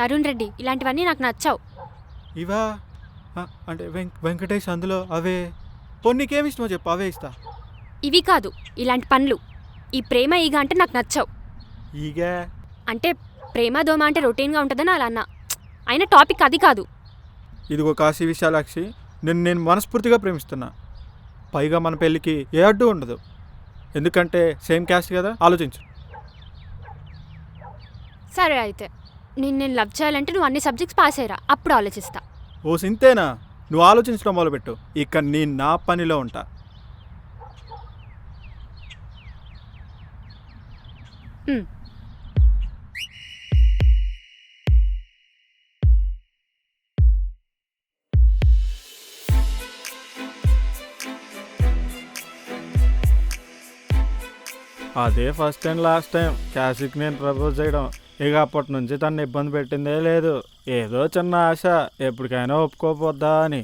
తరుణ్ రెడ్డి, ఇలాంటివన్నీ నాకు నచ్చావు. ఇవా అంటే వెంకటేష్ అందులో అవే. నీకేమి ఇష్టమో చెప్పు, అవే ఇస్తా. ఇవి కాదు, ఇలాంటి పనులు. ఈ ప్రేమ ఈగ అంటే నాకు నచ్చావు. ఈగా అంటే ప్రేమ దోమ అంటే రొటీన్గా ఉంటుందని అలా అన్నా. అయినా టాపిక్ అది కాదు. ఇదిగో కాశీ విశాలాక్షి, నేను మనస్ఫూర్తిగా ప్రేమిస్తున్నా. పైగా మన పెళ్ళికి ఏ అడ్డు ఉండదు, ఎందుకంటే సేమ్ క్యాస్ట్ కదా. ఆలోచించు. సరే అయితే నేను లవ్ చేయాలంటే నువ్వు అన్ని సబ్జెక్ట్స్ పాస్ అయ్యరా, అప్పుడు ఆలోచిస్తా. ఓ సింతేనా? నువ్వు ఆలోచించడం మొదలుపెట్టు, ఇక నేను నా పనిలో ఉంటా. అదే ఫస్ట్ అండ్ లాస్ట్ టైం క్యాసిక్ నేను ప్రపోజ్ చేయడం. ఇక అప్పటి నుంచి తను ఇబ్బంది పెట్టిందే లేదు. ఏదో చిన్న ఆశ, ఎప్పటికైనా ఒప్పుకోపోద్దా అని.